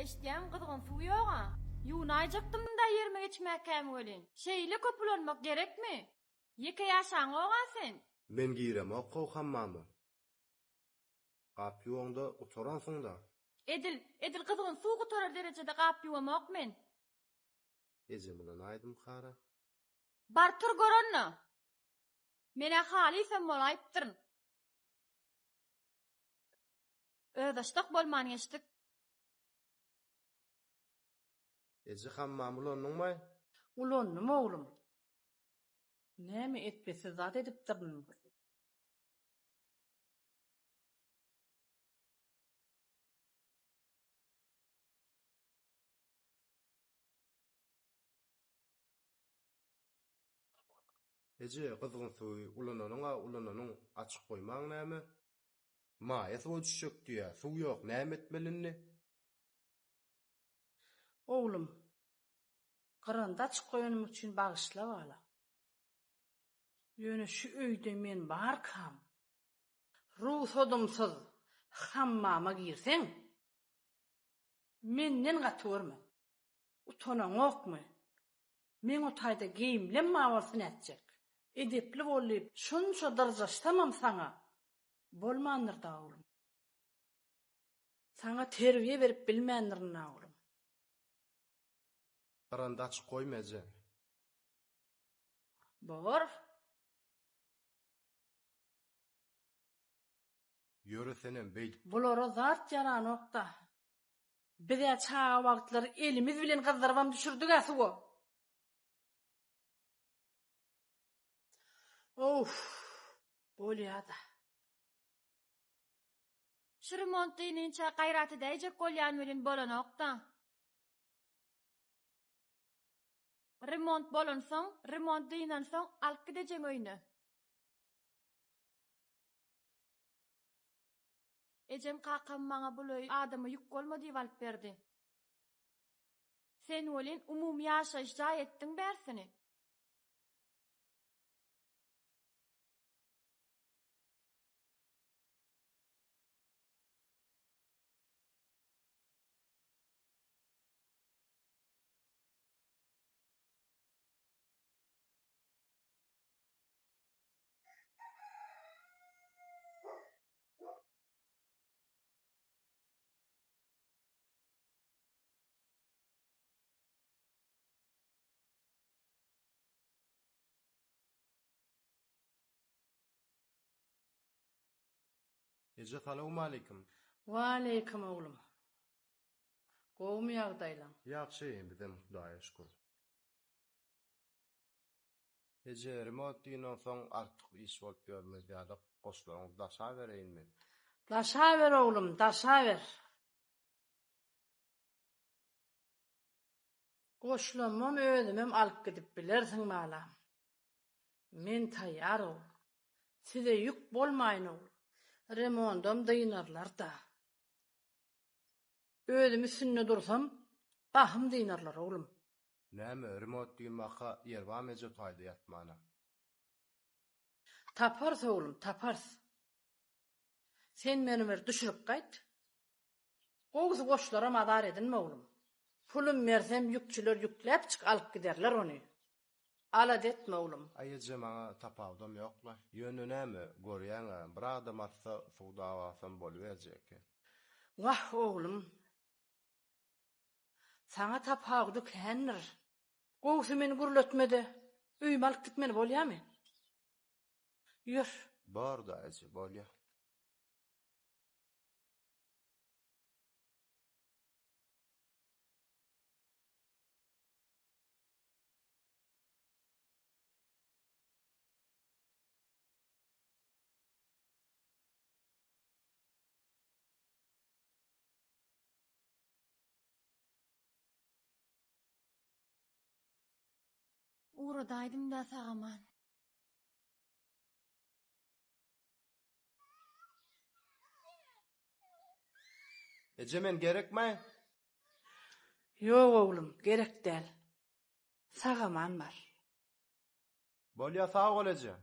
Eşdiyem kızgın suw ýok-a. Ýuwnaýjakdym da ýerime geçmäkäm welin. Şeýle köpülenmek gerekmi? Ýeke ýaşaň oga sen. Men girem okko hammamy. Gapýoňda oturansың da. Edil kızgın suw gutorar derejede gapýýamak men. Ejemilen aýdym kara. Bar tur görenni. Mene halysem bolaýpdyryn. Ödaşdyk bolman geçdik. Eje hammam ulanmaňmy? Ulannym oglum. Näme etbesi zat edipdirdim. Eje kızgın suwy ulananyň açyk goýmaň näme? Maýa suw düşjek diýä, suw ýok, näme etmelinni? Oglum, kıranda açyk goýanym üçin bagyşla bala. Ýöne şu öýde men barkam. Ruhsodumsyz hammama girseň, menden gatyrma. Utanaň okmy? Men o taýda giyimlenme awasyn etjek. Edepli bolyp, şunça darjaştamam saňa. Bolmandyr da oglum. Saňa terbiýe berip bilmändirin oglum. Kıranda açyk goýma eje. Bor, Ýöre senen beýl. bulara zat jaran okda. Bize çağa wagtlary elimiz bilen gazdarbam düşürdik asugo. Of, bolýada. Şu remont diýinçe gaýraty däjek bolýan welin bolanokda. Remont bolansoň, remont diýilen soň alyp gidejeň öýüne. Ejem kakam maňa buloy adamy ýük bolma diýip alyp berdi. Sen welin umumy ýaşaýyş jaý etdiň bärsini. Eje salamu alaykum. Wa alaykum oglum. Gowmy ýagdaýlaň? Ýagşy bizem Hudaýa şükür. Eje remont diýilen soň artyk iş bolup görmez ýa-da goşlaryň daşa bereýinmi? Daşa ber oglum, daşa ber. Goşlanmam özümem alyp gidip bilersiň bala. Men taýýar ol. Size ýük bolmaýyn oglum. Remontam dyýnarlar da. Özüm üstünde dursam, bahym dyýnarlar oglum. Näme remont diýmaka ýerbam eje taýda ýatmana. Tapars oglum, tapars. Sen meni bir düşürüp gaýt. Oğuz goşlara madar edinme oglum. Pulum mersem ýükçüler ýükläp çyk alyp giderler ony. Alad etme oglum. Aýeje maňa tapawdam ýokla. Ýöne näme görýäňa, bir adam atsa suwda awasam bolýarjek. Wah oglum. Saňa tapawdy kändir. Oğuz meni gurletmedi. Öýme alyp gitmeli bolýarmy? Ýür. Bar da eje bolýar. Uradaýdym da sagaman. Eje men gerekmi? Ýok oglum, gerek däl. Sagaman bar. Bolýa sag ol eje.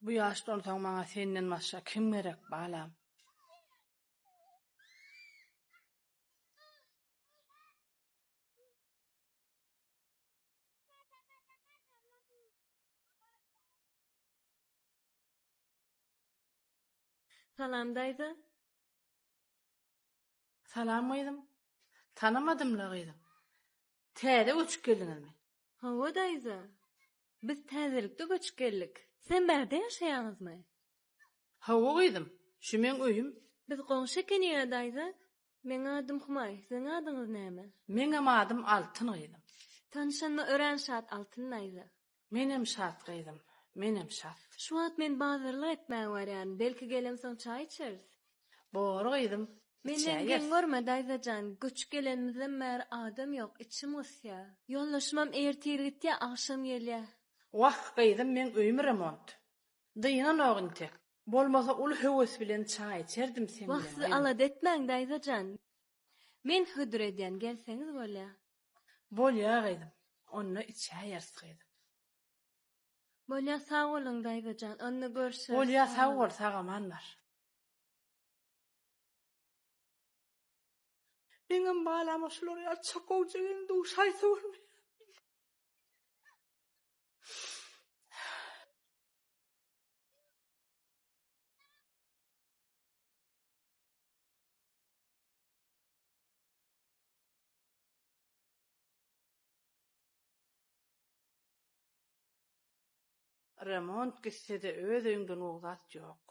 Bu ýaşdan soň maňa senden başga kim gerek balam? Salam daýza. Salam gyzym. Tanamadymla gyzym. Täze uçup geldiňizmi? Hawa daýza. Biz täzelikde göçüp geldik. Sen bärde ýaşaýaňyzmy? Hawa gyzym. Şu men öýüm. Biz goňşy ekeniýa daýza. Meň adym Humay. Seň adyňyz näme? Meňem adym Altyn gyzym. Tanışanma ören şat Altyn daýza. Menem şat gyzym. Menem şat. Şu wagt men bazarlyk etmäge barýan. Belki gelen soň çaý içeriz. Bory gyzym. Menden gen görme daýzajan. Göçüp gelenimizden bäri adam ýok. İçim gysýa. Ýollaşmam ertir gitýär, akşam gelýär. Wah gyzym men öýüm remont. Dyna nogynty. Bolmasa ul höwes bilen çaý içerdim sen bilen. Wagty alad etmäň daýzajan. Men hydyr edýän gelseňiz bolýar. Bolýar gyzym. Onna içäýärs gyzym. Bolýar sag bolyň daýzajan. Onda görüşürüz. Bolýar sag bol, sagamanlar. Benim balam şular ya çok oğuzun duşaysa olmuyor. Remont gitse de öz öýünden uğzat ýok.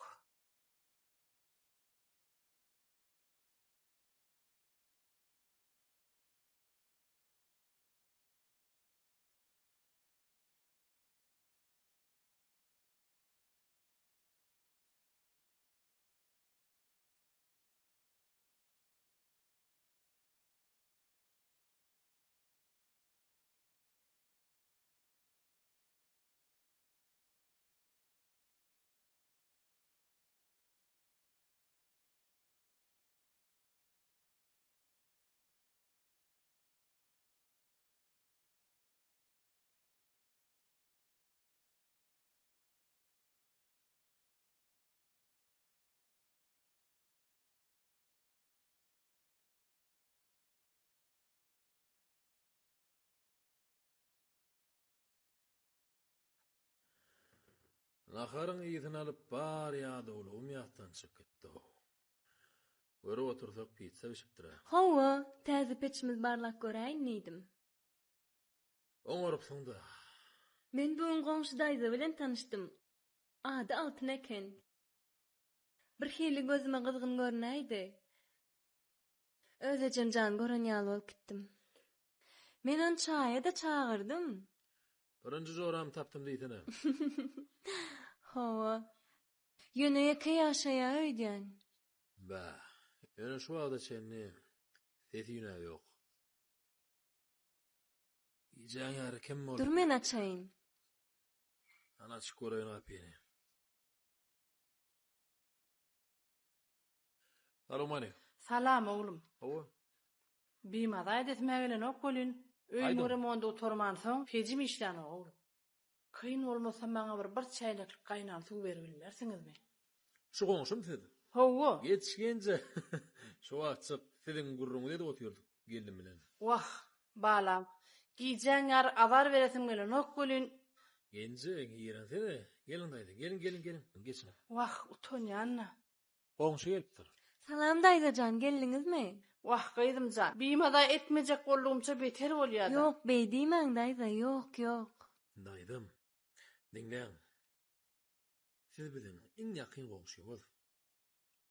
Naharın iyisini alıp bar ýa-da ulugum ýatdan çykyp gitdi. Görüp otursak pizza bişipdir. Hawa, täze peçimiz barlak göräýin diýdim. Oňarypsyň da. Men bugun goňşy daýza bilen tanışdym. Ady Altyn eken. Bir hili gözüme gyzgyn görnäýdi. Özejem jan gören ýaly bolup gitdim. Men onu çaýa da çağırdım. Birinji joram tapdym diýsene. Hawa. Ýöne ýeke ýaşaýar öýdýän. Ba, ýöne şu wagda çenni sesi ýüne ýok. Ýaň ýary kim bol? Dur men açaýyn. Ana açyk göreýin apyny. Salam aleyküm. Salam oğlum. Hawa. Bimada edetmägelen ok bolyn. Öýüm remonda oturman soň pejim işläni oğlum. Kıyın olmasa maňa bir çaýlak gaýnan suw berip bilmersiňizmi? Şu goňşym sedi. Hawa. Yetişgençe şu wagtçyk sizin gurruňy dedi otyrdyk. Geldim bilen. Wah, balam. Giýjäň ýar azar beresiň bilen ok bolyn. Gence giýeren seni. Gelin daýdy. Gelin. Geçin. Wah, utanýanna. Goňşy gelipdir. Salam daýzajan, geldiňizmi? Wah, gaýdymja. Bimada etmejek bolugumça beter bolýar. Ýok, beýdiýmän daýza, ýok. Daýdym. Dinleň. Siz bilen iň ýakyn goňşyňyz.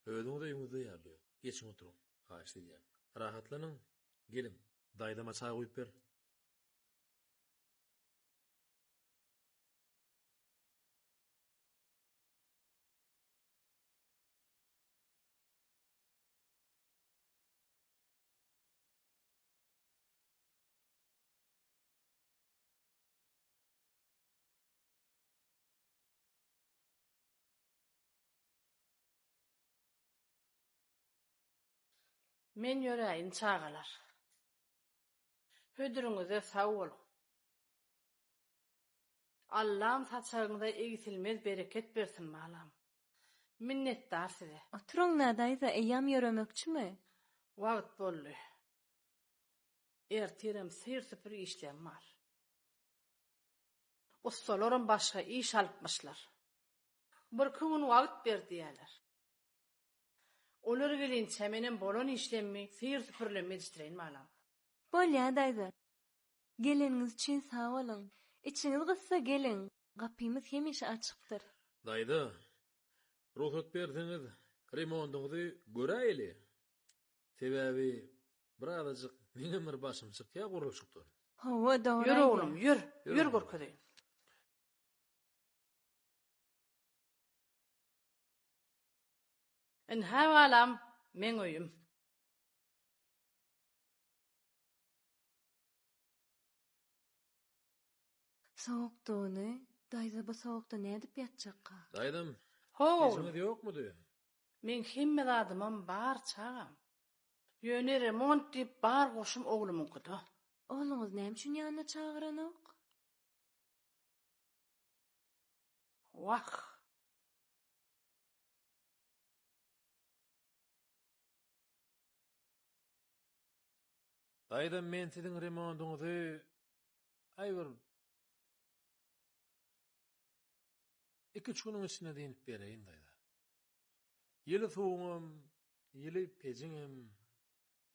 Öýüňizde ýüňizde ýarly. Geçin oturuň. Haýyş edýän. Rahatlanyň. Gelin. Daýdama çaý goýup ber. Men ýöräýin çagalar. Hödürüňize sag bolun. Allah'ım saçağında eğitilmez bereket versin malam. Minnettar size. Oturun nadayza eyyam yörömökçü Wagt bolly. Ertirem seyir süpür işlem var. Ustalarım başka iş alıpmışlar. Bir gün wagt berdiýärler. Olar gelinçe menen bolan işlemmi seyir süpürlemi yetiştireyin malam. Bolýa daýza. Geliniz için sağ olun. İçiniz gıssa gelin. Gapymyz hemişe açykdyr. Daýda, ruhsat berseňiz, remontuňyzy göräýeli. Sebäbi birazajyk meňem bir başym çykýa gurulşykdy. Hawa dogry. Yür oğlum, yür. Yür Yürü. gorkudaýyn. En havalam men öýüm. Soğukduğunu, daýza bu soğukda ne edip yatjakka? Daýdam, Ho, esiniz ýokmudy? men himme adamam bar çağam. Ýöne remont diýip bar goşum oglumyň kudy. Oğlunuz näme üçin ýanyna çağıranok? Wah. Daýdam men siziň remontuňyzy aýbyr 2-3 güniň içinde diýip bereýin daýda. Ýyly soğuňam, ýyly pejiňem,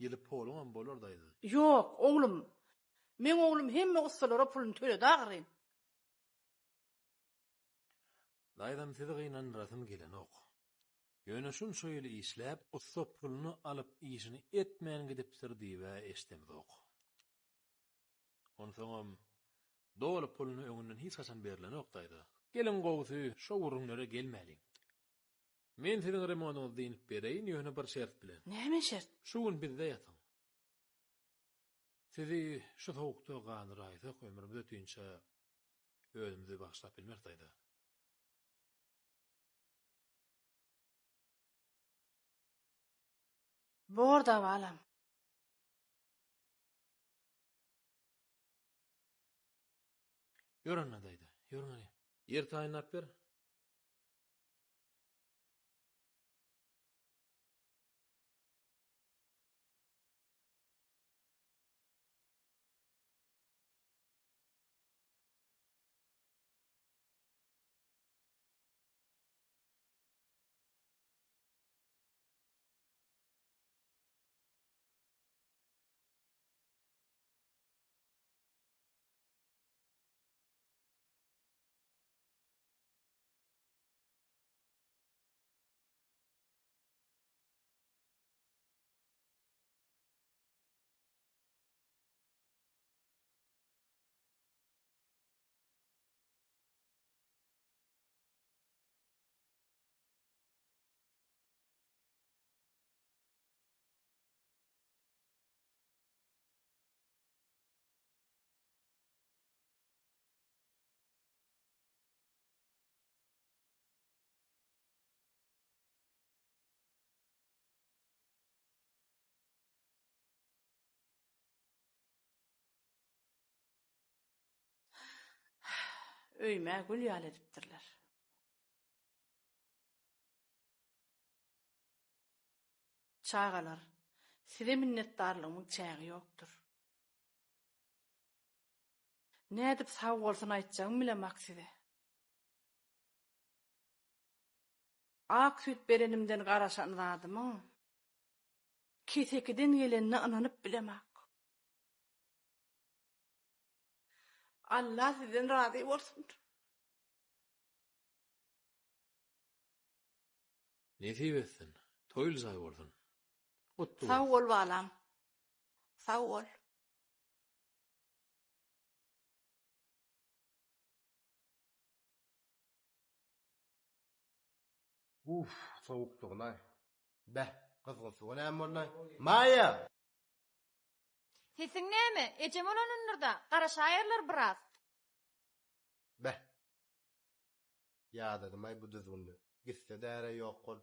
ýyly poluňam bolar daýda. Yok, oglum. Men oglum hemme ustalara pulun töle dağıryn. Daýdam sizi gynandyrasym gelenok. Ýöne şunçaýly işläp, usta pulunu alyp işini etmän gidipdir diýip eşdemdok. Onsoňam doly pulunu öňünden hiç haçan berilenok daýda. Gelin gowsy, şo urunlara gelmäliň. Men siziň remontuňyzy diýip bereýin ýöne bir şert bilen. Näme şert? Şu gün bizde ýatyň. Sizi şu sowukda gandyraýsak ömrümiz ötünçe özümizi bagşlap bilmek daýda. Borda balam. Ýören daýda, ýören. Yer taýynap ber. Öýme gül ýaly edipdirler. Çağalar, size minnetdarlığımın çağı yoktur. Ne edip sağ olsun aýtjagymy bilemek size. Ak süt berenimden garaşan zadymyň kesekiden gelenine ananyp bilemek. Allah sizden razı bolsun. Nesip etsin. Toýul saý bolsun. Uttu. Sağ ol balam. Sağ ol. Uf, soğukluğuna. Beh, kızgın suğun hem olay. Maya! Hesiň näme? Ejem olanynlarda garaşaýarlar biraz. Beh. Ya dedim ay bu düzgünlü. Gitse däre yok kol.